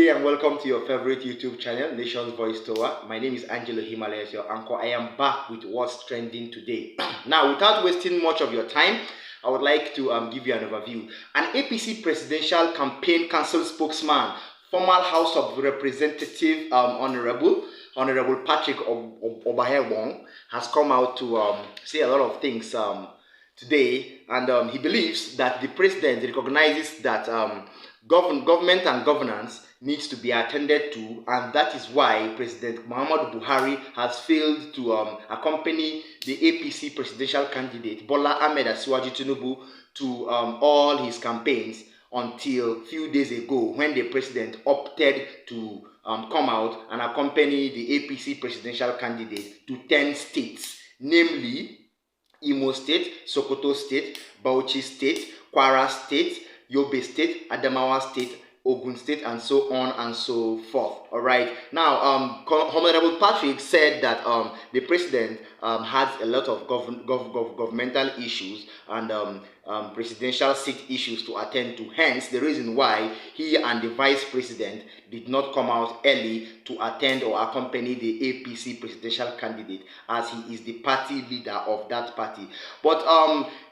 day and welcome to your favorite YouTube channel, Nation's Voice Tower. My name is Angelo Himalayas, your anchor. I am back with what's trending today. Now, without wasting much of your time, I would like to give you an overview. An APC presidential campaign council spokesman, former House of Representative Honorable Patrick Obahiagbon, has come out to say a lot of things today, and he believes that the president recognizes that government and governance needs to be attended to, and that is why President Muhammadu Buhari has failed to accompany the APC presidential candidate Bola Ahmed Asiwaju Tinubu to all his campaigns until a few days ago, when the president opted to come out and accompany the APC presidential candidate to 10 states, namely Imo State, Sokoto State, Bauchi State, Kwara State, Yobe State, Adamawa State, Ogun State, and so on and so forth. All right. Now, Honorable Patrick said that the president has a lot of governmental issues and presidential seat issues to attend to. Hence, the reason why he and the vice president did not come out early to attend or accompany the APC presidential candidate, as he is the party leader of that party. But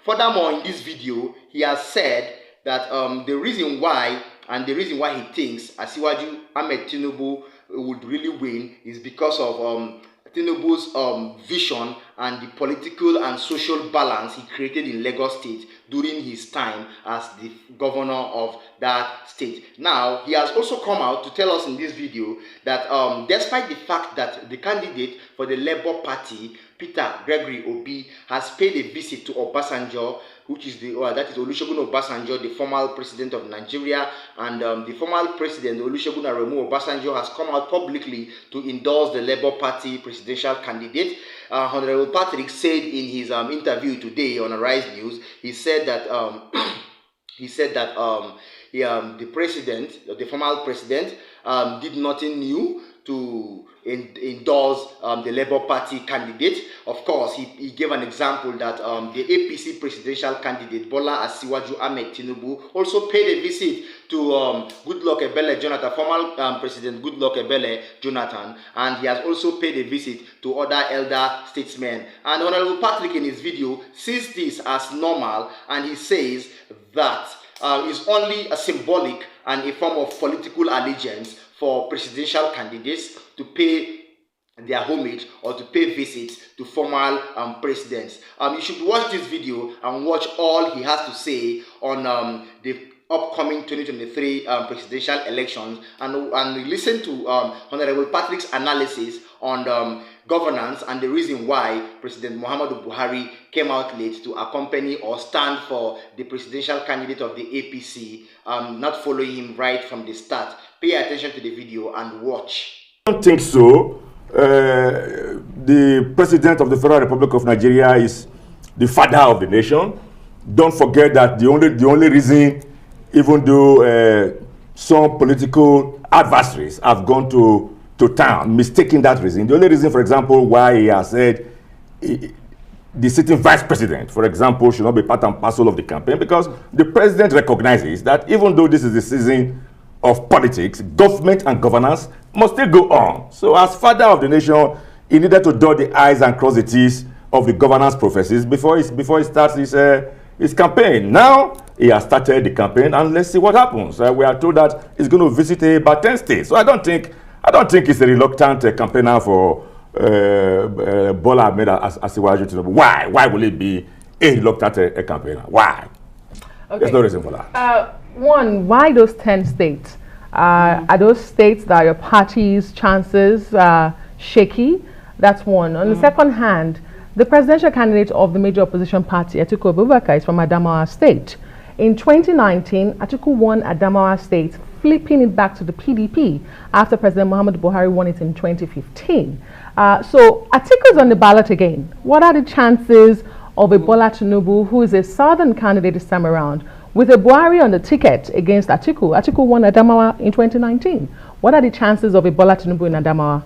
furthermore, in this video, he has said that the reason why he thinks Asiwaju Ahmed Tinubu would really win is because of Tinubu's vision and the political and social balance he created in Lagos State during his time as the governor of that state. Now, he has also come out to tell us in this video that despite the fact that the candidate for the Labour Party, Peter Gregory Obi, has paid a visit to Obasanjo, which is that is Olusegun Obasanjo, the former president of Nigeria, and the former president Olusegun Aremu Obasanjo has come out publicly to endorse the Labour Party presidential candidate. Honorable Patrick said in his interview today on Arise News, he said that the president, the former president, did nothing new to endorse the Labour Party candidate. Of course, he gave an example that the APC presidential candidate Bola Asiwaju Ahmed Tinubu also paid a visit to Goodluck Ebele Jonathan, former President Goodluck Ebele Jonathan, and he has also paid a visit to other elder statesmen. And Honorable Patrick in his video sees this as normal, and he says that it's only a symbolic and a form of political allegiance for presidential candidates to pay their homage or to pay visits to former presidents. You should watch this video and watch all he has to say on the upcoming 2023 presidential elections, and listen to Honorable Patrick's analysis on governance and the reason why President Muhammadu Buhari came out late to accompany or stand for the presidential candidate of the APC, not following him right from the start. Pay attention to the video and watch. I don't think so. The president of the Federal Republic of Nigeria is the father of the nation. Don't forget that the only reason, even though some political adversaries have gone to town mistaking that reason, the only reason, for example, why he has said the sitting vice president, for example, should not be part and parcel of the campaign, because the president recognizes that even though this is the season of politics, government and governance must still go on. So as father of the nation, he needed to dot the I's and cross the T's of the governance prophecies before he starts his campaign. Now he has started the campaign, and let's see what happens. We are told that he's going to visit about 10 states. So I don't think he's a reluctant campaigner for Bola Ahmed Asiwaju Tinubu. Why? Why will it be a reluctant campaigner? Why? Okay. There's no reason for that. One, why those 10 states? Are those states that your party's chances are shaky? That's one. On the second hand, the presidential candidate of the major opposition party, Patrick Obahiagbon, is from Adamawa State. In 2019, Atiku won Adamawa State, flipping it back to the PDP after President Muhammadu Buhari won it in 2015. So Atiku is on the ballot again. What are the chances of a Bola Tinubu, who is a southern candidate this time around, with a Buhari on the ticket against Atiku? Atiku won Adamawa in 2019. What are the chances of a Bola Tinubu in Adamawa?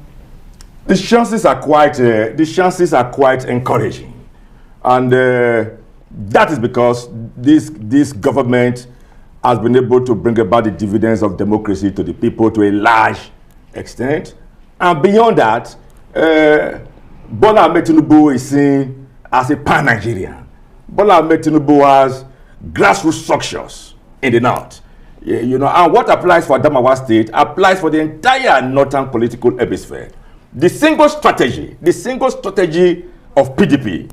The chances are quite encouraging, and that is because this government has been able to bring about the dividends of democracy to the people to a large extent. And beyond that, Bola Ahmed Tinubu is seen as a pan-Nigerian. Bola Ahmed Tinubu has grassroots structures in the north. You know, and what applies for Adamawa State applies for the entire northern political hemisphere. The single strategy of PDP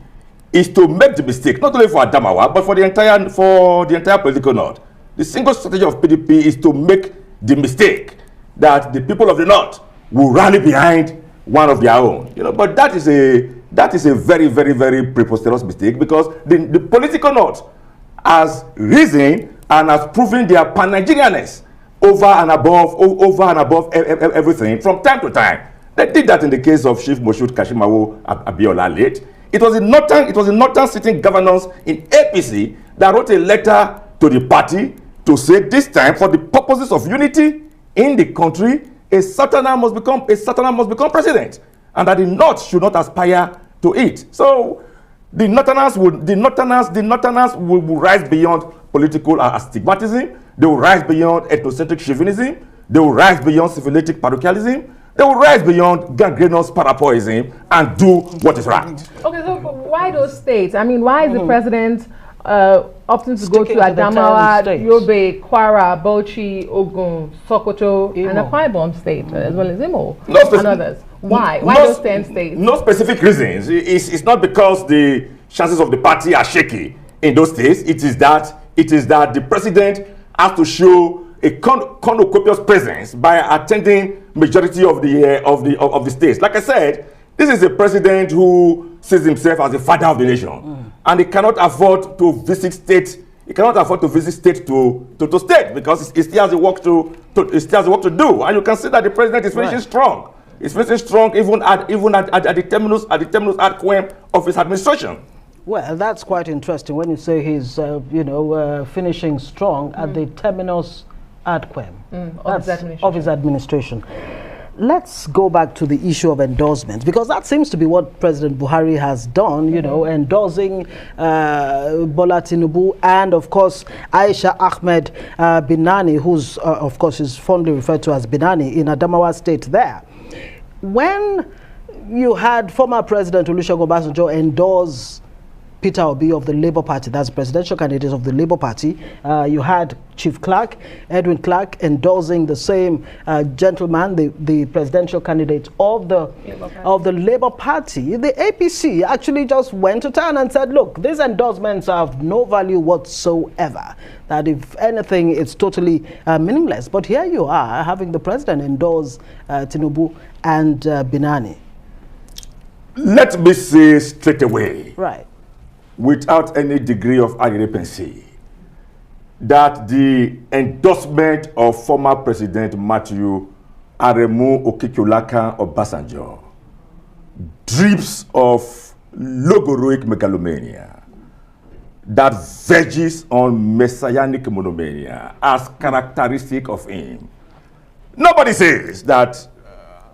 is to make the mistake, not only for Adamawa, but for the entire political north. The single strategy of PDP is to make the mistake that the people of the north will rally behind one of their own. You know, but that is a very, very, very preposterous mistake, because the political north has risen and has proven their pan-Nigerianness over and above everything from time to time. They did that in the case of Chief Moshood Kashimawo Abiola late. It was the northern sitting governors in APC that wrote a letter to the party to say this time, for the purposes of unity in the country, a southerner must become president, and that the north should not aspire to it. So the northerners will rise beyond political astigmatism. They will rise beyond ethnocentric chauvinism. They will rise beyond syphilitic parochialism. They will rise beyond gangrenous parapoism and do what is right. Okay, so why those states? I mean, why is the president opting to go to Adamawa, Yobe, Kwara, Bauchi, Ogun, Sokoto, and Akwa Ibom state, as well as Imo and others? Why? Why those 10 states? No specific reasons. It's not because the chances of the party are shaky in those states. It is that the president has to show a cornucopious presence by attending majority of the states. Like I said, this is a president who sees himself as the father of the nation, and he cannot afford to visit state. He cannot afford to visit state to state, because he still has a work to do. And you can see that the president is finishing strong. He's finishing strong even at the terminus ad quem of his administration. Well, that's quite interesting when you say he's finishing strong at the terminus ad quem of his administration. Let's go back to the issue of endorsements, because that seems to be what President Buhari has done, endorsing Bola Tinubu and, of course, Aisha Ahmed Binani, who's, of course, is fondly referred to as Binani in Adamawa State there. When you had former President Olusegun Obasanjo endorse Peter Obi of the Labour Party, that's the presidential candidate of the Labour Party, you had Chief Clerk, Edwin Clark, endorsing the same gentleman, the presidential candidate of the Labour Party. The APC actually just went to town and said, look, these endorsements have no value whatsoever, that if anything, it's totally meaningless. But here you are, having the president endorse Tinubu and Binani. Let me say straight away, right, without any degree of irrepency, that the endorsement of former President Matthew Aremu Okikiolaka Obasanjo drips of logoroic megalomania that verges on messianic monomania as characteristic of him. Nobody says that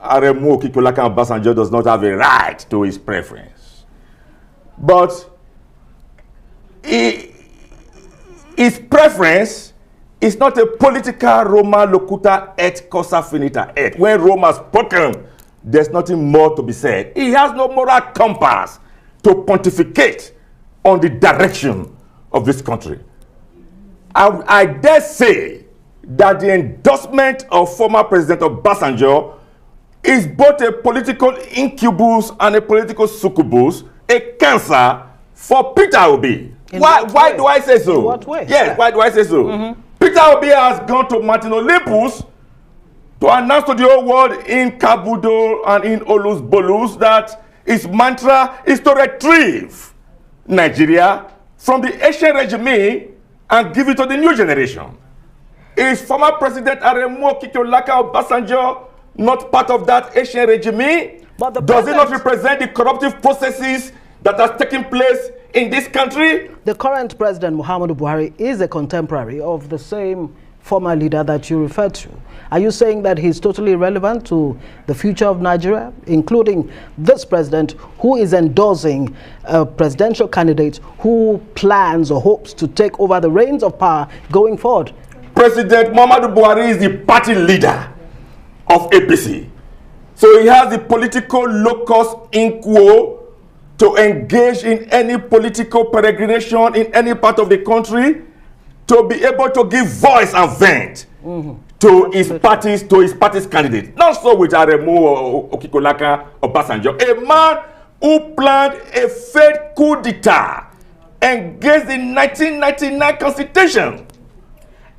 Aremu Okikiolaka Obasanjo does not have a right to his preference, but his preference is not a political Roma locuta et cosa finita et. When Rome has spoken, there's nothing more to be said. He has no moral compass to pontificate on the direction of this country. I dare say that the endorsement of former President Obasanjo is both a political incubus and a political succubus, a cancer for Peter Obi. Why do I say so? In what way? Yes, why do I say so? Peter Obi has gone to Martin Olympus to announce to the whole world in Kabudo and in Olus Bolus that his mantra is to retrieve Nigeria from the ancient regime and give it to the new generation. Is former President Aremu Okikiolaka Obasanjo not part of that ancient regime? But does it not represent the corruptive processes that has taken place in this country? The current President Muhammadu Buhari is a contemporary of the same former leader that you referred to. Are you saying that he's totally irrelevant to the future of Nigeria, including this president who is endorsing a presidential candidate who plans or hopes to take over the reins of power going forward President Muhammadu Buhari is the party leader of APC. So he has the political locus in quo to engage in any political peregrination in any part of the country, to be able to give voice and vent to his party's candidate. Not so with Aremu Okikolaka Obasanjo, a man who planned a fake coup d'etat against the 1999 Constitution.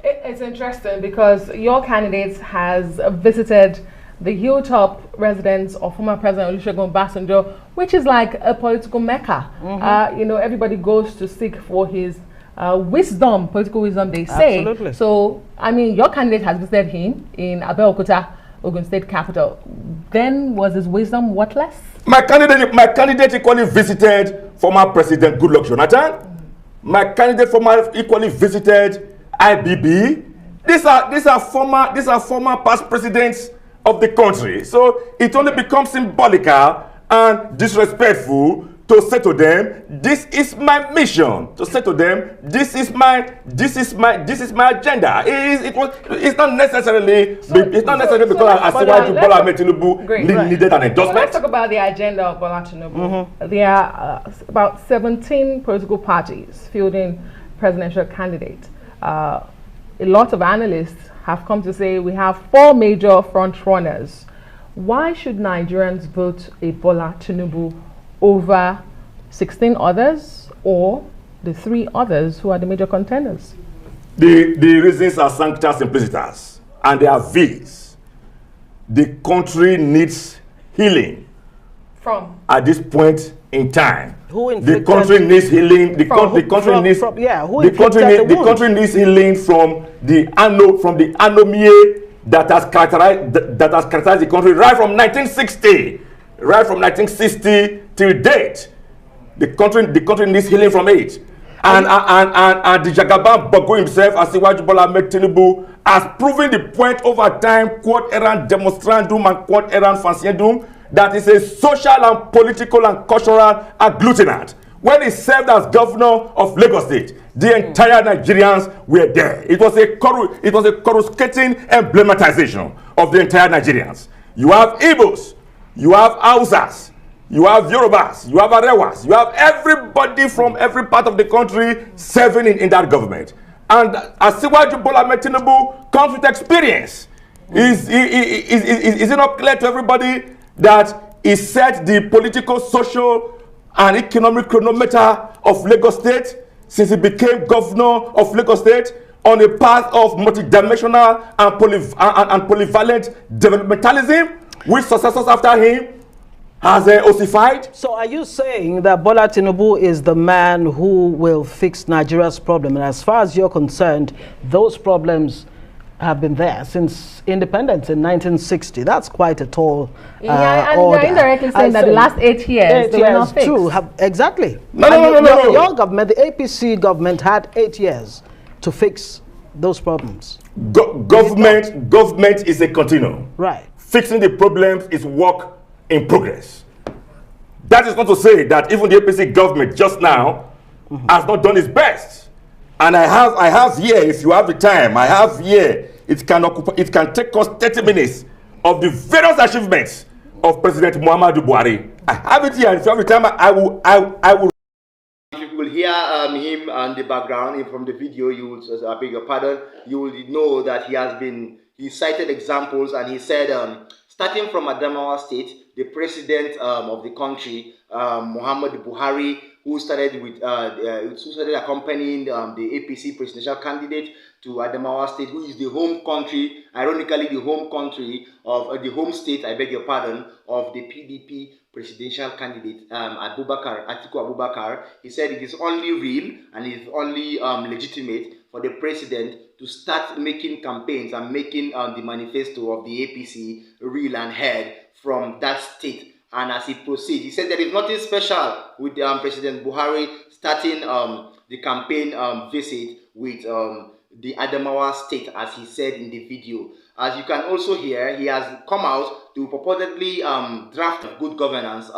It's interesting because your candidate has visited the hilltop residence of former President Olusegun Obasanjo, which is like a political mecca. You know, everybody goes to seek for his wisdom, political wisdom, they say. Absolutely. So, I mean, your candidate has visited him in Abeokuta, Ogun State capital. Then was his wisdom worthless? My candidate equally visited former President Goodluck Jonathan. My candidate equally visited IBB. These are former past presidents of the country. So it only becomes symbolical and disrespectful to say to them, this is my mission. To say to them, this is my agenda. It's not necessarily because Asiwaju Bola Ahmed Tinubu needed an endorsement. Let's talk about the agenda of Bola Tinubu. There are about 17 political parties fielding presidential candidates. A lot of analysts have come to say we have 4 major front runners. Why should Nigerians vote a Bola Tinubu over 16 others or the 3 others who are the major contenders? The reasons are sancta simplicitas, and they are these. The country needs healing. From? At this point in time. The country needs healing. The country needs healing from the anomie that has characterized the country right from 1960. Right from 1960 till date, the country needs healing from it, and the Jagaban Bogo himself, Asiwaju Bola Ahmed Tinubu, has proven the point over time, quod errant demonstrandum and quod errant faciendum, that is a social and political and cultural agglutinant. When he served as governor of Lagos State, the entire Nigerians were there. It was a coruscating emblematization of the entire Nigerians. You have Igbos, you have Hausas, you have Yorubas, you have Arewas, you have everybody from every part of the country serving in that government. And Asiwaju Bola Ahmed Tinubu comes with experience. Is it not clear to everybody that he set the political, social, and economic chronometer of Lagos State since he became governor of Lagos State on a path of multidimensional and polyvalent developmentalism, which successors after him has ossified? So are you saying that Bola Tinubu is the man who will fix Nigeria's problem? And as far as you're concerned, those problems have been there since independence in 1960. That's quite a tall and order. You're indirectly saying that the last 8 years they were not fixed. True, exactly. No. Your government, the APC government, had 8 years to fix those problems. Government is a continuum. Right. Fixing the problems is work in progress. That is not to say that even the APC government just now has not done its best. And I have here, if you have the time, I have here, it can take us 30 minutes of the various achievements of President Muhammadu Buhari. I have it here, and if you have the time, I will. If you will hear him on the background from the video, you will, I beg your pardon, you will know that he cited examples, and he said, starting from Adamawa State, the president of the country, Muhammadu Buhari, who started accompanying the APC presidential candidate to Adamawa State, who is the home country, ironically the home country of the home state, I beg your pardon, of the PDP presidential candidate Atiku Abubakar. He said it is only real and it is only legitimate for the president to start making campaigns and making the manifesto of the APC real and heard from that state. And as he proceeds, he said there is nothing special with President Buhari starting the campaign visit with the Adamawa State, as he said in the video. As you can also hear, he has come out to purportedly draft good governance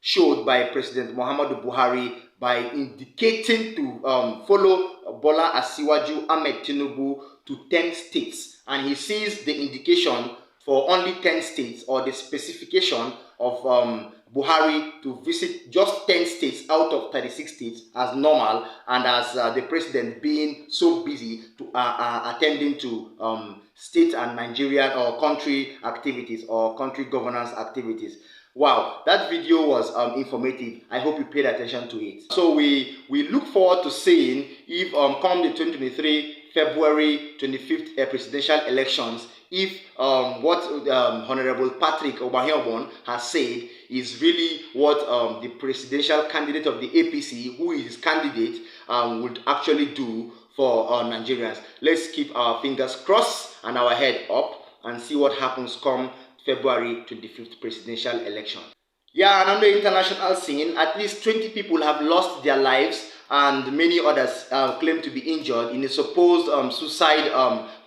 showed by President Muhammadu Buhari by indicating to follow Bola Asiwaju Ahmed Tinubu to 10 states, and he sees the indication for only 10 states, or the specification of Buhari to visit just 10 states out of 36 states as normal, and as the president being so busy to attending to state and Nigerian or country activities or country governance activities. Wow, that video was informative. I hope you paid attention to it. So we look forward to seeing if come the 2023 February 25th presidential elections, if what Honorable Patrick Obahiagbon has said is really what the presidential candidate of the APC, who is his candidate, would actually do for Nigerians. Let's keep our fingers crossed and our head up and see what happens come February 25th presidential election. Yeah, and on the international scene, at least 20 people have lost their lives and many others claim to be injured in a supposed suicide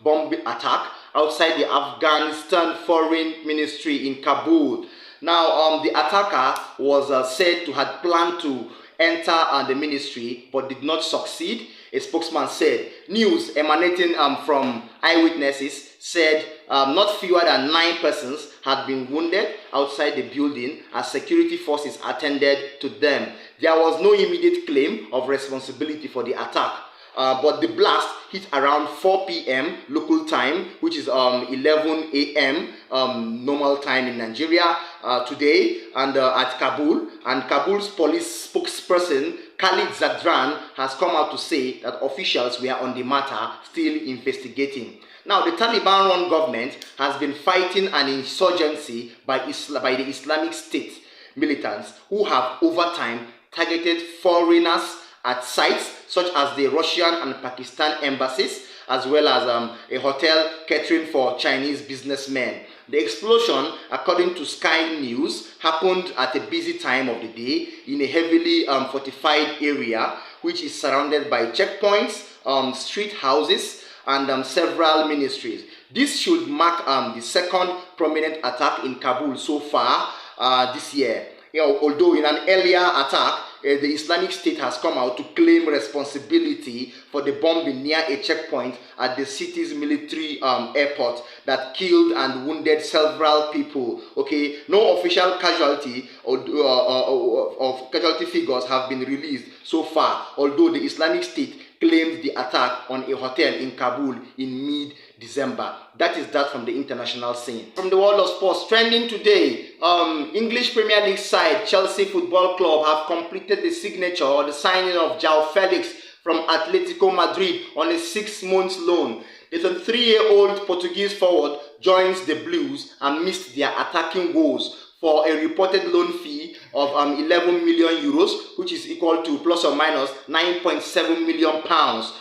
bomb attack outside the Afghanistan Foreign Ministry in Kabul. Now, the attacker was said to have planned to enter the ministry but did not succeed. A spokesman said news emanating from eyewitnesses said not fewer than 9 persons had been wounded outside the building as security forces attended to them. There was no immediate claim of responsibility for the attack, but the blast hit around 4 p.m. local time, which is 11 a.m. Normal time in Nigeria today, and at Kabul. And Kabul's police spokesperson Khalid Zadran has come out to say that officials were on the matter, still investigating. Now, the Taliban-run government has been fighting an insurgency by the Islamic State militants who have over time targeted foreigners at sites such as the Russian and Pakistan embassies, as well as a hotel catering for Chinese businessmen. The explosion, according to Sky News, happened at a busy time of the day in a heavily fortified area, which is surrounded by checkpoints, street houses, and several ministries. This should mark the second prominent attack in Kabul so far this year. Although in an earlier attack, the Islamic State has come out to claim responsibility for the bombing near a checkpoint at the city's military airport that killed and wounded several people. Okay, no official casualty of casualty figures have been released so far, although the Islamic State claimed the attack on a hotel in Kabul in mid-December. That is that from the international scene. From the world of sports, trending today, English Premier League side Chelsea Football Club have completed the signature or the signing of João Felix from Atletico Madrid on a 6-month loan. The 23-year-old Portuguese forward joins the Blues amidst their attacking woes for a reported loan fee of 11 million euros, which is equal to plus or minus 9.7 million pounds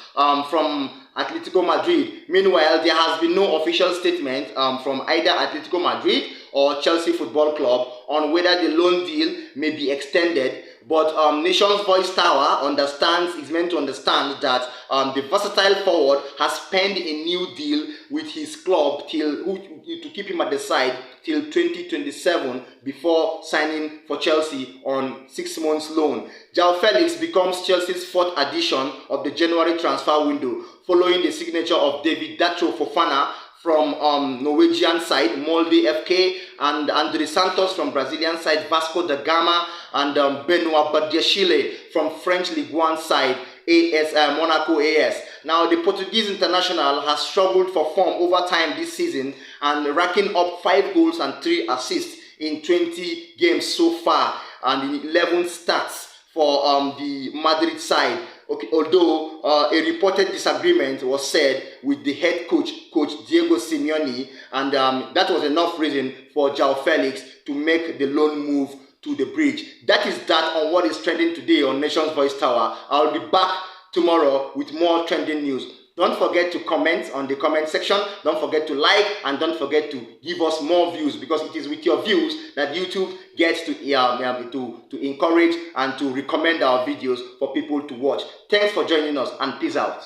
from Atletico Madrid. Meanwhile, there has been no official statement from either Atletico Madrid or Chelsea Football Club on whether the loan deal may be extended. But Nation's Voice Tower is meant to understand that the versatile forward has penned a new deal with his club to keep him at the side till 2027 before signing for Chelsea on 6 months loan. João Felix becomes Chelsea's 4th edition of the January transfer window, following the signature of David Datro Fofana from Norwegian side Molde FK, and Andre Santos from Brazilian side Vasco da Gama, and Benoit Badiashile from French Ligue 1 side Monaco AS. Now, the Portuguese international has struggled for form over time this season and racking up 5 goals and 3 assists in 20 games so far, and in 11 starts for the Madrid side. Okay, although a reported disagreement was said with the head coach Diego Simeone, and that was enough reason for João Felix to make the loan move to the bridge. That is that on what is trending today on Nation's Voice Tower. I'll be back tomorrow with more trending news. Don't forget to comment on the comment section. Don't forget to like, and don't forget to give us more views, because it is with your views that YouTube gets to encourage and to recommend our videos for people to watch. Thanks for joining us, and peace out.